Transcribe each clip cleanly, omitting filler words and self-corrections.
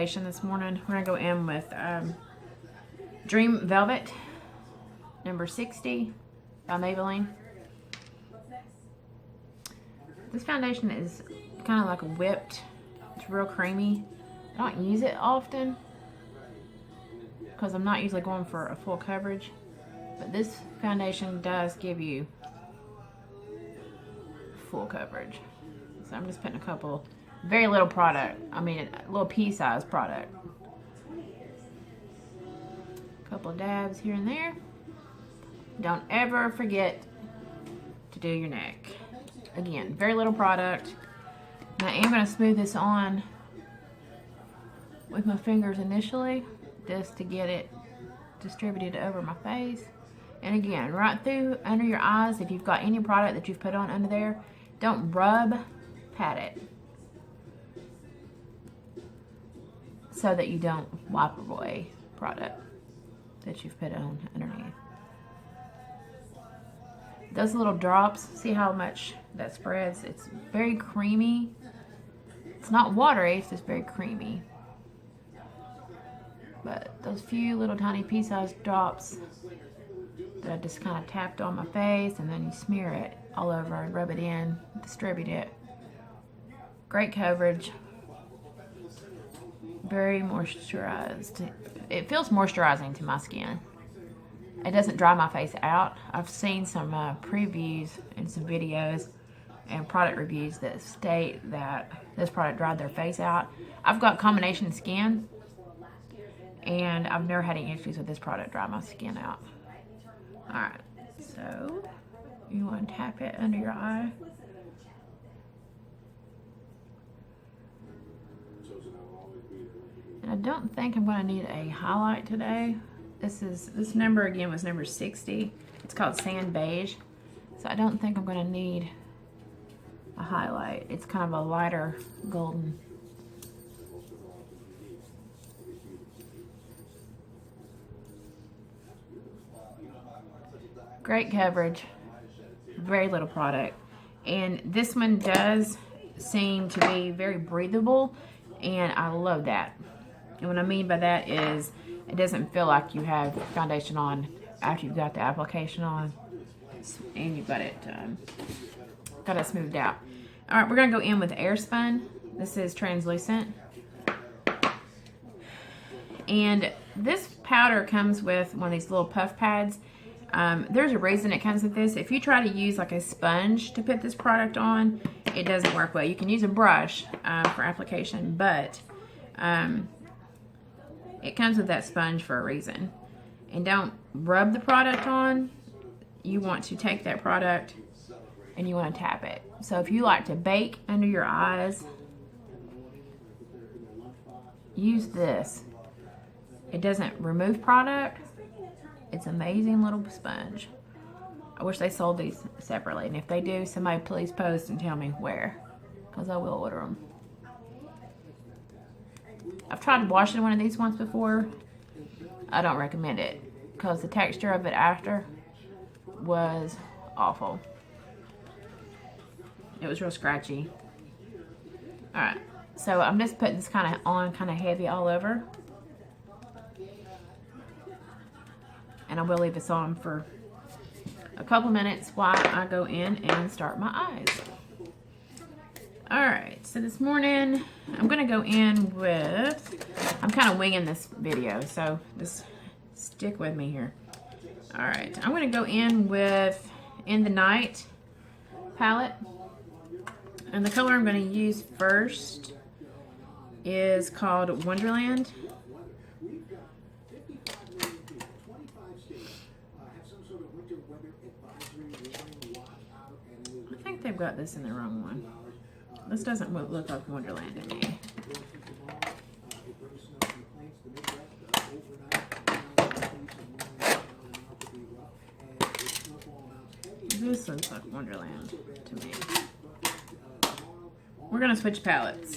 foundation this morning. We're going to go in with Dream Velvet, number 60 by Maybelline. This foundation is kind of like a whipped. It's real creamy. I don't use it often because I'm not usually going for a full coverage. But this foundation does give you full coverage. So I'm just putting a couple, very little product. I mean, a little pea-sized product. A couple of dabs here and there. Don't ever forget to do your neck. Again, very little product. Now I am going to smooth this on with my fingers initially, just to get it distributed over my face. And again, right through under your eyes, if you've got any product that you've put on under there, don't rub, pat it, so that you don't wipe away product that you've put on underneath. Those little drops, see how much that spreads? It's very creamy. It's not watery, it's just very creamy. But those few little tiny pea-sized drops that I just kind of tapped on my face, and then you smear it all over and rub it in, distribute it. Great coverage. Very moisturized. It feels moisturizing to my skin. It doesn't dry my face out. I've seen some previews and some videos and product reviews that state that this product dried their face out. I've got combination skin, and I've never had any issues with this product dry my skin out. Alright, so you want to tap it under your eye. And I don't think I'm going to need a highlight today. This number again was number 60. It's called Sand Beige. So I don't think I'm going to need a highlight. It's kind of a lighter golden. Great coverage. Very little product. And this one does seem to be very breathable, and I love that. And what I mean by that is it doesn't feel like you have foundation on after you've got the application on, and you've got it smoothed out. All right, we're gonna go in with Airspun. This is translucent, and this powder comes with one of these little puff pads. There's a reason it comes with this. If you try to use like a sponge to put this product on, it doesn't work well. You can use a brush for application, but it comes with that sponge for a reason. And don't rub the product on. You want to take that product and you want to tap it. So if you like to bake under your eyes, use this. It doesn't remove product. It's an amazing little sponge. I wish they sold these separately. And if they do, somebody please post and tell me where, because I will order them. I've tried washing one of these once before. I don't recommend it because the texture of it after was awful. It was real scratchy. Alright, so I'm just putting this kind of heavy all over. And I will leave this on for a couple minutes while I go in and start my eyes. Alright, so this morning I'm going to go in with, I'm kind of winging this video, so just stick with me here. Alright, I'm going to go in with In the Night palette. And the color I'm going to use first is called Wonderland. I think they've got this in the wrong one. This doesn't look like Wonderland to me. This looks like Wonderland to me. We're going to switch palettes.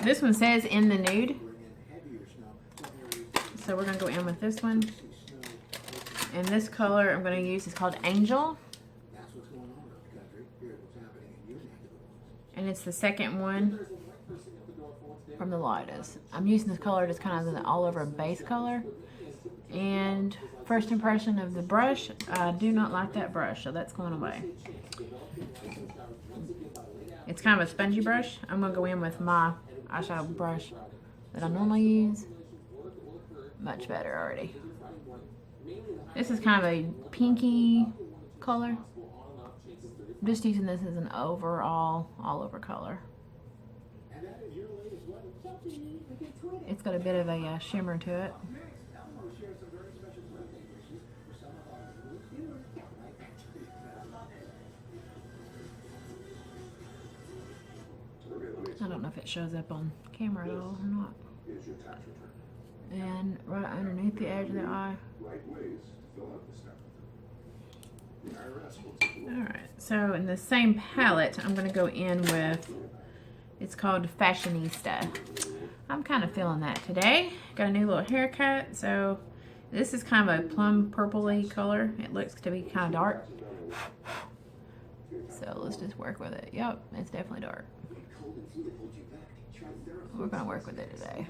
This one says In the Nude. So we're going to go in with this one. And this color I'm going to use is called Angel. And it's the second one from the lightest. I'm using this color just kind of an all over base color. And first impression of the brush, I do not like that brush, so that's going away. It's kind of a spongy brush. I'm going to go in with my eyeshadow brush that I normally use. Much better already. This is kind of a pinky color. I'm just using this as an overall, all over color. It's got a bit of a shimmer to it. I don't know if it shows up on camera at all or not. And right underneath the edge of the eye. Alright, so in the same palette, I'm going to go in with, it's called Fashionista. I'm kind of feeling that today. Got a new little haircut, so this is kind of a plum purpley color. It looks to be kind of dark. So let's just work with it. Yep, it's definitely dark. We're going to work with it today.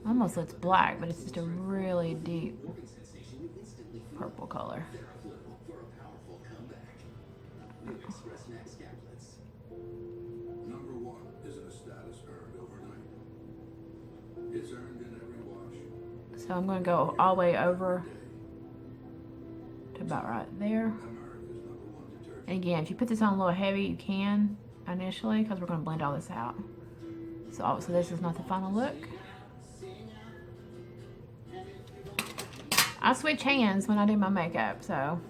Almost looks black, but it's just a really deep purple color. Number one isn't a status earned overnight. It's earned in every wash. So I'm going to go all the way over to about right there. And again, if you put this on a little heavy, you can initially, because we're going to blend all this out. So obviously this is not the final look. I switch hands when I do my makeup, so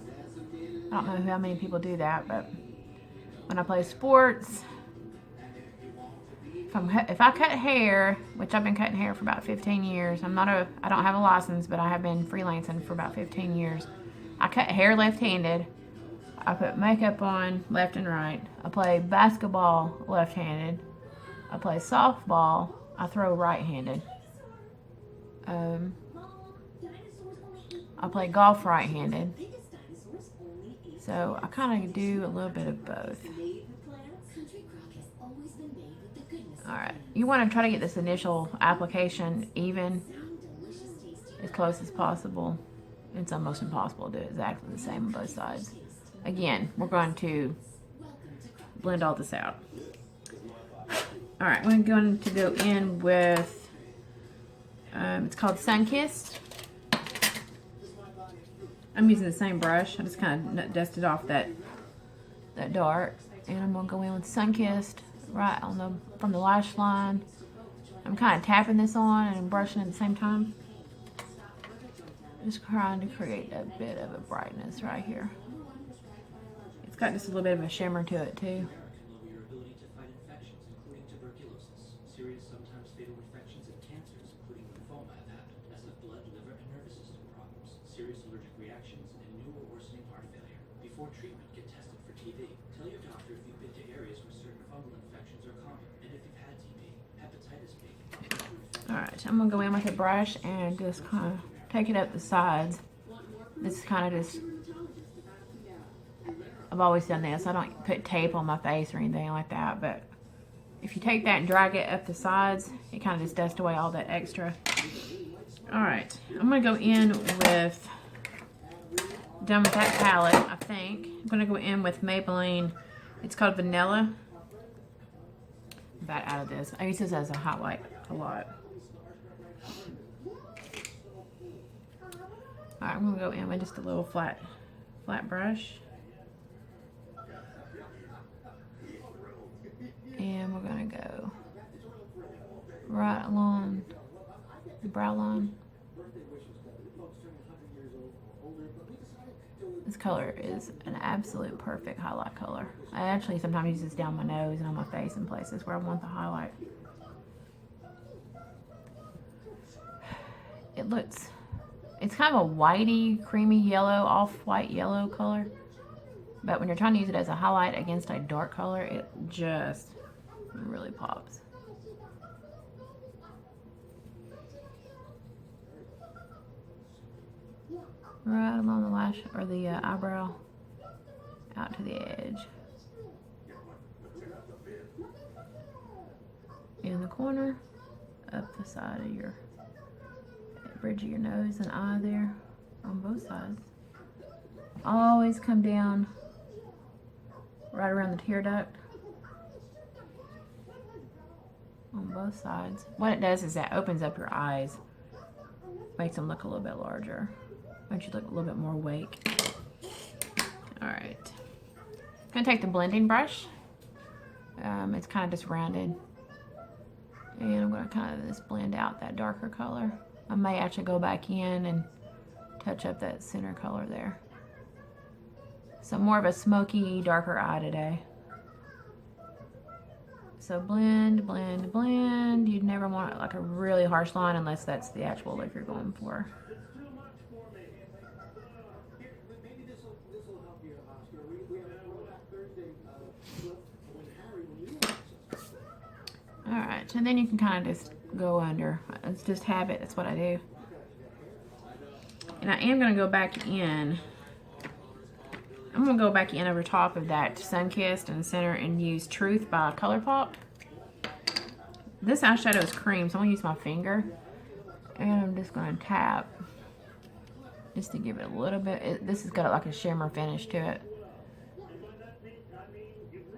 I don't know how many people do that, but when I play sports, if I cut hair, which I've been cutting hair for about 15 years, I don't have a license, but I have been freelancing for about 15 years. I cut hair left-handed. I put makeup on left and right. I play basketball left-handed. I play softball. I throw right-handed. I play golf right-handed. So I kind of do a little bit of both. Alright, you want to try to get this initial application even, as close as possible. It's almost impossible to do exactly the same on both sides. Again, we're going to blend all this out. Alright, we're going to go in with, it's called Sunkissed. I'm using the same brush. I just kind of dusted off that dark. And I'm going to go in with Sunkissed right on from the lash line. I'm kind of tapping this on and brushing at the same time. Just trying to create a bit of a brightness right here. It's got just a little bit of a shimmer to it too. Serious allergic reactions and new or worsening heart failure. Before treatment, get tested for TB. Tell your doctor if you've been to areas where certain fungal infections are common, and if you've had TB, hepatitis B. Alright, I'm going to go in with a brush and just kind of take it up the sides. This is kind of just, I've always done this. I don't put tape on my face or anything like that, but if you take that and drag it up the sides, it kind of just dusts away all that extra. Alright, I'm going to go in with, done with that palette, I think. I'm going to go in with Maybelline, it's called Vanilla. I'm about out of this. I use this as a highlight a lot. Alright, I'm going to go in with just a little flat brush. And we're going to go right along the brow line. This color is an absolute perfect highlight color. I actually sometimes use this down my nose and on my face in places where I want the highlight. It's kind of a whitey, creamy yellow, off-white yellow color. But when you're trying to use it as a highlight against a dark color, it just really pops. Right along the lash or the eyebrow out to the edge. in the corner, up the side of your bridge of your nose and eye there on both sides. Always come down right around the tear duct on both sides. What it does is that opens up your eyes, makes them look a little bit larger, makes you look a little bit more awake. All right, I'm gonna take the blending brush. It's kind of just rounded, and I'm gonna kind of just blend out that darker color. I may actually go back in and touch up that center color there. So more of a smoky, darker eye today. So blend, blend, blend. You'd never want like a really harsh line unless that's the actual look you're going for. Maybe this will help you, Oscar. We have a throwback Thursday clip when Harry, when you All right, and then you can kind of just go under. It's just habit. That's what I do. And I am going to go back in. I'm going to go back in over top of that Sunkissed in the center and use Truth by ColourPop. This eyeshadow is cream, so I'm going to use my finger. And I'm just going to tap just to give it a little bit. This has got like a shimmer finish to it.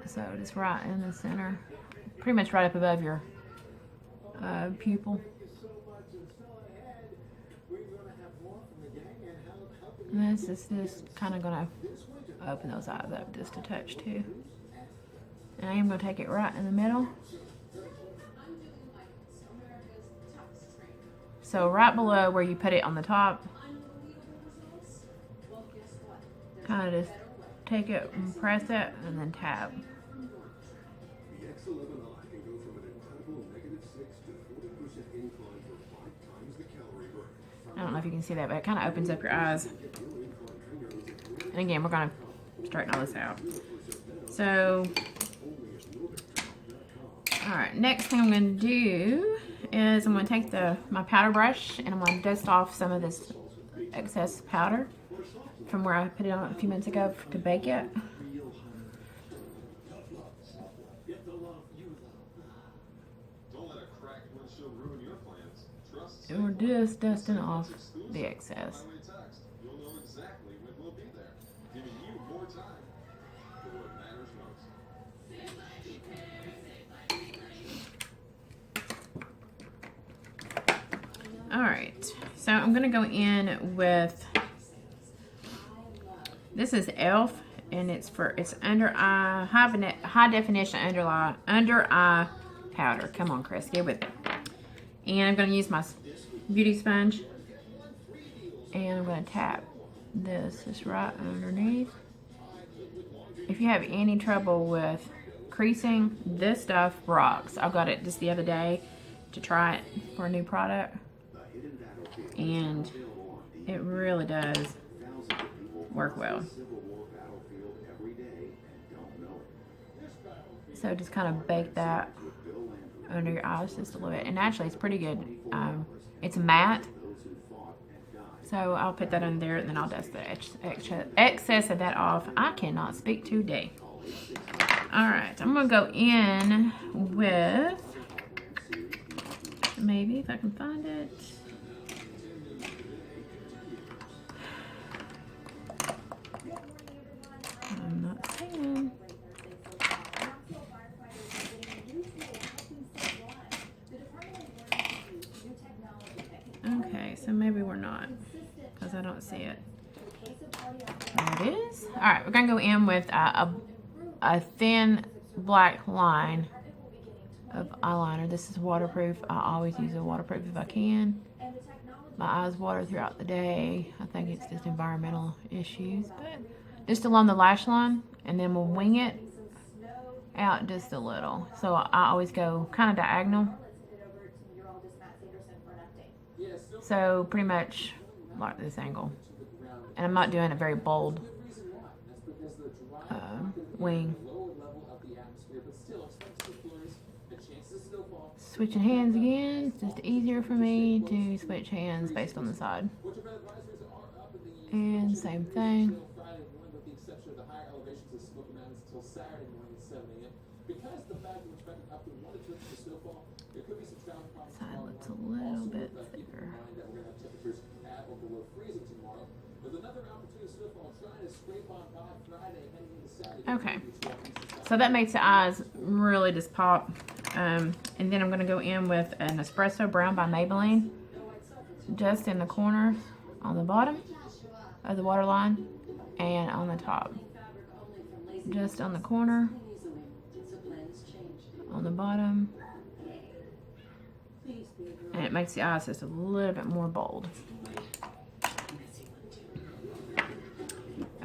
So just right in the center. Pretty much right up above your pupil. And this is just kind of going to open those eyes up just a touch too. And I am going to take it right in the middle. So right below where you put it on the top, kind of just take it and press it and then tap. The X11i can go from an incredible -6 to 40% incline for 5 times the calorie burn. I don't know if you can see that, but it kind of opens up your eyes. And again, we're going to straighten all this out. So, alright, next thing I'm going to do is I'm going to take my powder brush and I'm going to dust off some of this excess powder from where I put it on a few minutes ago to bake it. And we're just dusting off the excess. You'll know exactly when we'll be there, giving you more time for what matters most. Alright, so I'm going to go in with, this is e.l.f. and it's under eye, high definition under eye powder. Come on, Chris, get with it. And I'm going to use my beauty sponge and I'm going to tap this just right underneath. If you have any trouble with creasing, this stuff rocks. I got it just the other day to try it for a new product, and it really does work well. So just kind of bake that under your eyes just a little bit, and actually it's pretty good. It's matte, so I'll put that in there and then I'll dust the excess of that off. I cannot speak today. Alright, I'm gonna go in with, maybe if I can find it, I'm not seeing. Okay, so maybe we're not, because I don't see it. There it is. Alright, we're going to go in with a thin black line of eyeliner. This is waterproof. I always use a waterproof if I can. My eyes water throughout the day. I think it's just environmental issues, but just along the lash line, and then we'll wing it out just a little. So I always go kind of diagonal. So pretty much like this angle. And I'm not doing a very bold wing. Switching hands again. It's just easier for me to switch hands based on the side. And same thing. With another opportunity slip on trying to scrape on by Friday, heading into Saturday. Okay. So that makes the eyes really just pop. And then I'm going to go in with an Espresso Brown by Maybelline. Just in the corners on the bottom of the waterline and on the top. Just on the corner, on the bottom. And it makes the eyes just a little bit more bold.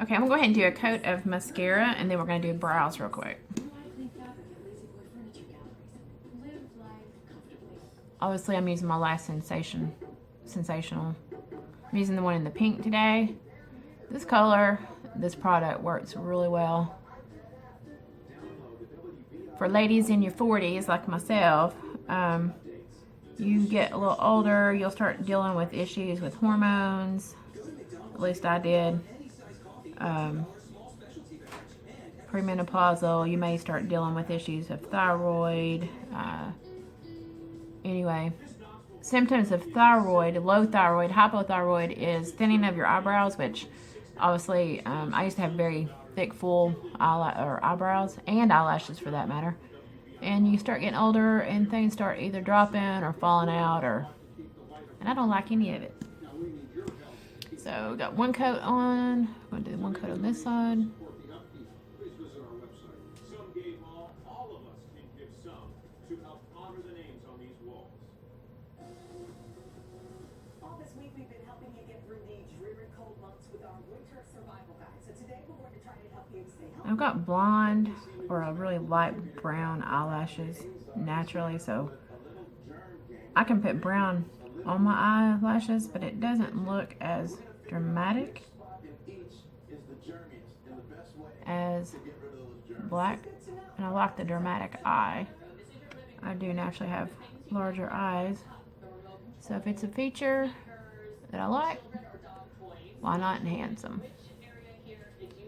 Okay, I'm going to go ahead and do a coat of mascara, and then we're going to do brows real quick. Obviously, I'm using my Lash Sensational. I'm using the one in the pink today. This color, this product works really well. For ladies in your 40s, like myself, you get a little older, you'll start dealing with issues with hormones. At least I did. Premenopausal, you may start dealing with issues of thyroid. Anyway, symptoms of thyroid, low thyroid, hypothyroid is thinning of your eyebrows, which obviously I used to have very thick, full eyebrows and eyelashes for that matter. And you start getting older and things start either dropping or falling out, and I don't like any of it. So we got one coat on. I'm going to do one coat on this side. Please visit our website. Some gave all of us can give some to help honor the names on these walls. All this week we've been helping you get through the dreary cold months with our winter survival guide. So today we're going to try to help you stay healthy. I've got blonde or a really light brown eyelashes naturally, so I can put brown on my eyelashes, but it doesn't look as dramatic as black. And I like the dramatic eye. I do naturally have larger eyes, so if it's a feature that I like, why not enhance them?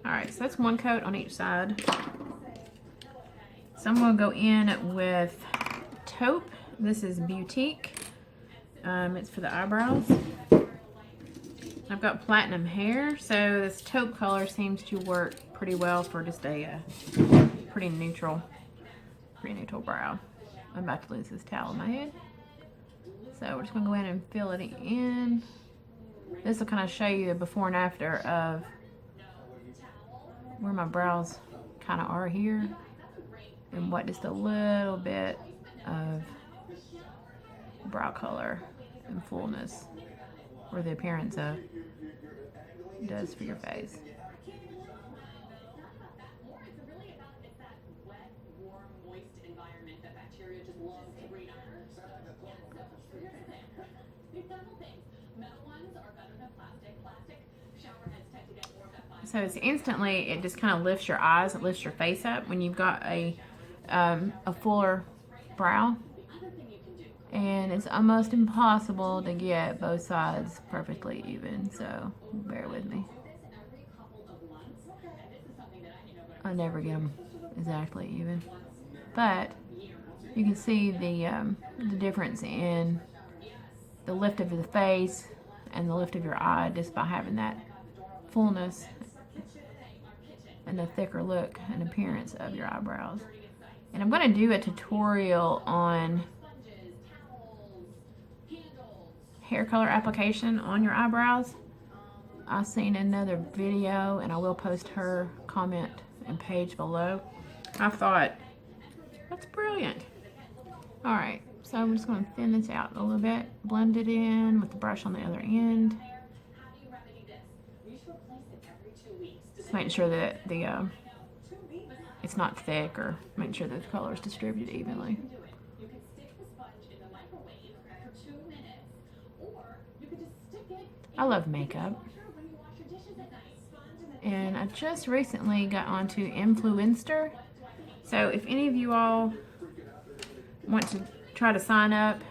Alright, so that's one coat on each side. So I'm going to go in with taupe. This is Boutique. It's for the eyebrows. I've got platinum hair, so this taupe color seems to work pretty well for just a pretty neutral brow. I'm about to lose this towel in my head. So we're just going to go in and fill it in. This will kind of show you the before and after of where my brows kind of are here, and what just a little bit of brow color and fullness, or the appearance of, does for your face. So it's instantly, it just kind of lifts your eyes, it lifts your face up when you've got a fuller brow. And it's almost impossible to get both sides perfectly even, so bear with me. I never get them exactly even, but you can see the difference in the lift of the face and the lift of your eye just by having that fullness and the thicker look and appearance of your eyebrows. And I'm going to do a tutorial on hair color application on your eyebrows. I've seen another video, and I will post her comment and page below. I thought, that's brilliant. Alright, so I'm just going to thin this out a little bit, blend it in with the brush on the other end. Just making sure that it's not thick, or making sure that the color is distributed evenly. I love makeup, and I just recently got onto Influenster. So if any of you all want to try to sign up,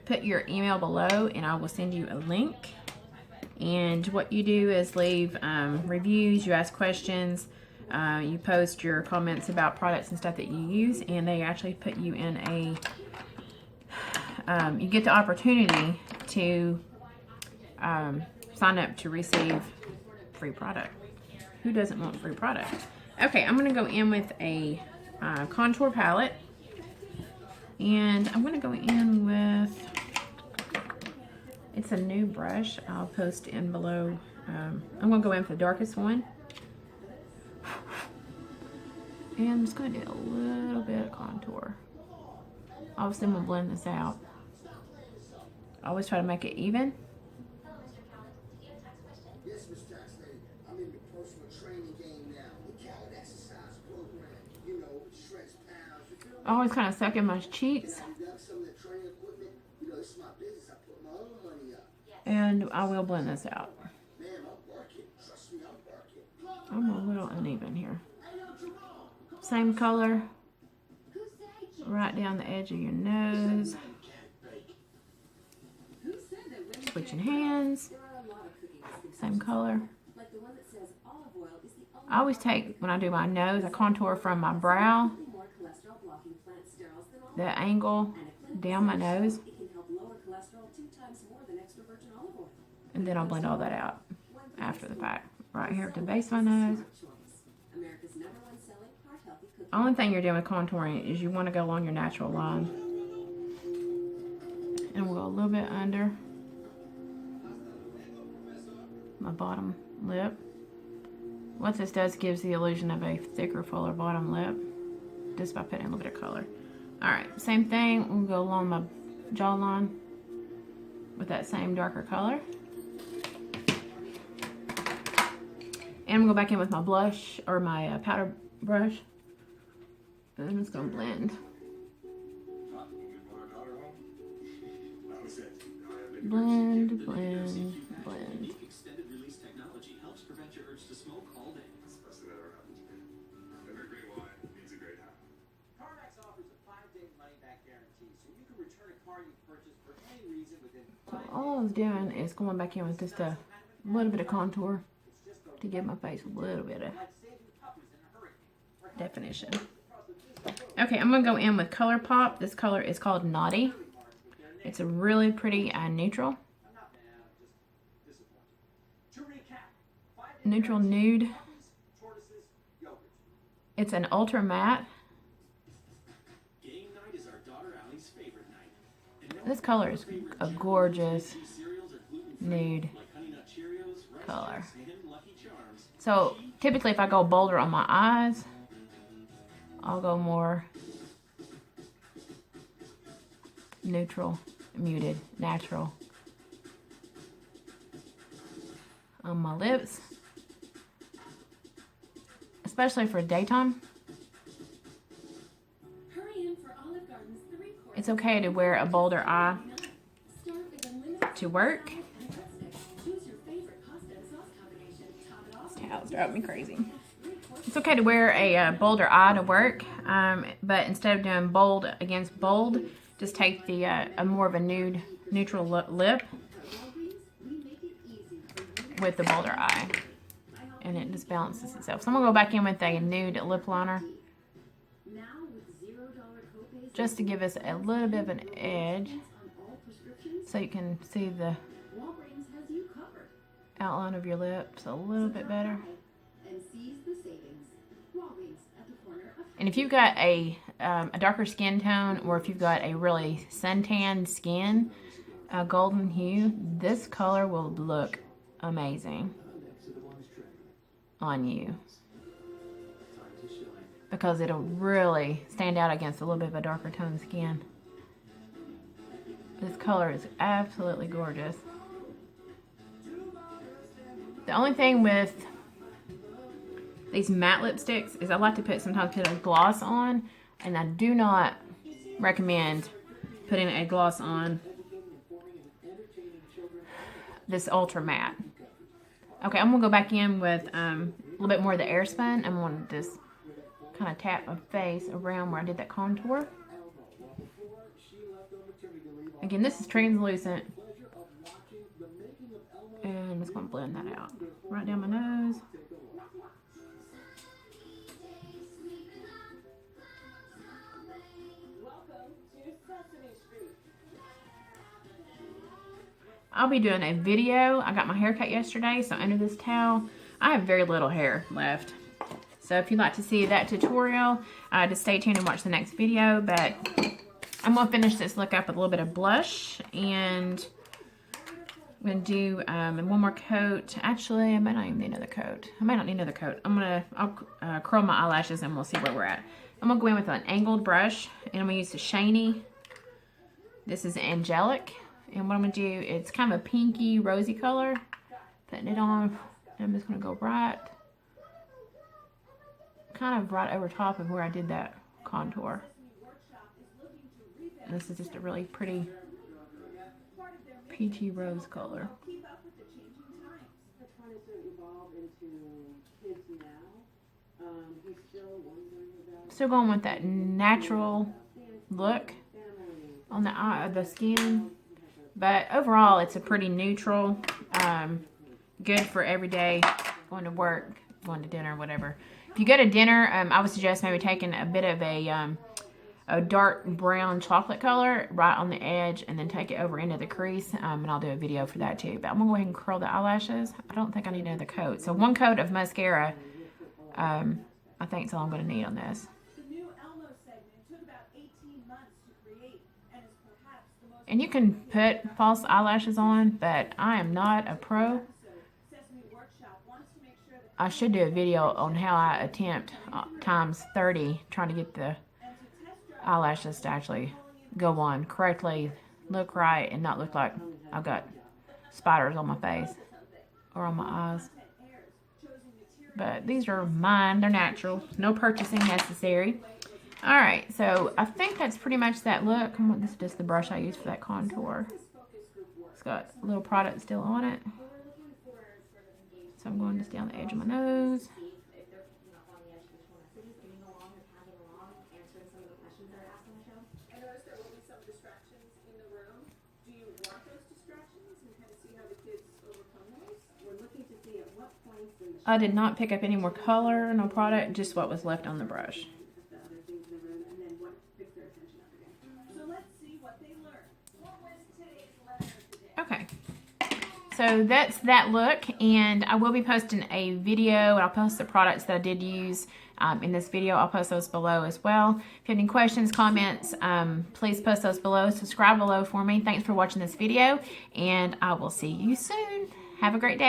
put your email below and I will send you a link. And what you do is leave reviews, you ask questions, you post your comments about products and stuff that you use, and they actually put you in you get the opportunity to sign up to receive free product. Who doesn't want free product? Okay, I'm gonna go in with a contour palette, and I'm gonna go in with, it's a new brush. I'll post in below. I'm gonna go in for the darkest one. And I'm just gonna do a little bit of contour. Obviously, I'm gonna blend this out. I always try to make it even. Yes, Miss Tax Lady. I'm in the personal training game now. The Cali exercise program. You know, it shreds pounds. You feel me? I always kind of suck in my cheeks. You got some of the training equipment. You know, this is my business. I put my own money up. And I will blend this out. Man, I'm working. Trust me, I'm working. I'm a little uneven here. Same color. Right down the edge of your nose. Switching hands. Same color. I always take, when I do my nose, I contour from my brow, the angle down my nose, and then I'll blend all that out after the fact. Right here at the base of my nose. Only thing you're doing with contouring is you want to go along your natural line. And we'll go a little bit under my bottom lip. What this does gives the illusion of a thicker, fuller bottom lip, just by putting a little bit of color. Alright, same thing, we'll go along my jawline with that same darker color. And we'll go back in with my blush, or my powder brush. And I'm just going to blend. Blend, blend, blend. Extended release technology helps prevent your urge to smoke all day. Best that ever happened to me. Every great wine needs a great habit. CarMax offers a 5-day money-back guarantee, so you can return a car you purchased for any reason within 5 days. All I was doing is going back in with just a little bit of contour to give my face a little bit of Like saving puppies in a hurricane. definition. Okay, I'm going to go in with ColourPop. This color is called Naughty. It's a really pretty neutral. I'm not mad, I'm just disappointed. To recap, 5 Neutral nude. puppies, tortoises, yogurt. It's an ultra matte. Game night is our daughter Allie's favorite night. And no This color is a gorgeous cereals are gluten-free, nude like Honey Nut Cheerios, Rice color. Kex, and Lucky Charms. So typically if I go bolder on my eyes, I'll go more neutral, muted, natural. On my lips, especially for daytime, it's okay to wear a bolder eye to work. This towel's driving me crazy. It's okay to wear a bolder eye to work, but instead of doing bold against bold, just take the a more of a nude, neutral lip with the bolder eye, and it just balances itself. So I'm gonna go back in with a nude lip liner, just to give us a little bit of an edge, so you can see the outline of your lips a little bit better. And if you've got a darker skin tone, or if you've got a really suntanned skin, a golden hue, this color will look amazing on you, because it'll really stand out against a little bit of a darker toned skin. This color is absolutely gorgeous. The only thing with these matte lipsticks is I like to sometimes put a gloss on, and I do not recommend putting a gloss on this ultra matte. Okay, I'm gonna go back in with a little bit more of the Airspun. I'm gonna just kind of tap my face around where I did that contour. Again, this is translucent, and I'm just gonna blend that out right down my nose. I'll be doing a video. I got my hair cut yesterday, so under this towel, I have very little hair left. So if you'd like to see that tutorial, just stay tuned and watch the next video. But I'm going to finish this look up with a little bit of blush, and I'm going to do one more coat. Actually, I might not even need another coat. I might not need another coat. I'll curl my eyelashes and we'll see where we're at. I'm going to go in with an angled brush, and I'm going to use the Shiny. This is Angelic. And what I'm going to do, it's kind of a pinky, rosy color. Putting it on. And I'm just going to go kind of right over top of where I did that contour. And this is just a really pretty peachy rose color. Still going with that natural look on the eye of the skin, but overall it's a pretty neutral, good for every day, going to work, going to dinner, whatever. If you go to dinner, I would suggest maybe taking a bit of a dark brown chocolate color right on the edge, and then take it over into the crease, and I'll do a video for that too. But I'm gonna go ahead and curl the eyelashes. I don't think I need another coat, so one coat of mascara I think is all I'm gonna need on this. The new Elmo segment took about 18 months to create and is perhaps the most And you can put false eyelashes on, but I am not a pro. Sesame Workshop wants to make sure that I should do a video on how I attempt times 30 trying to get the eyelashes to actually go on correctly, look right, and not look like I've got spiders on my face or on my eyes. But these are mine. They're natural. No purchasing necessary. Alright, so I think that's pretty much that look. This is just the brush I use for that contour. It's got a little product still on it. So I'm going just down the edge of my nose. I noticed there will be some distractions in the room. Do you want those distractions and kind of see how the kids overcome those? We're looking to see at what points in the I did not pick up any more color, no product, just what was left on the brush. other things in the room and then what picks their attention up again. So let's see what they learned. What was today's lesson today? Okay. So that's that look, and I will be posting a video, and I'll post the products that I did use in this video. I'll post those below as well. If you have any questions, comments, please post those below. Subscribe below for me. Thanks for watching this video, and I will see you soon. Have a great day.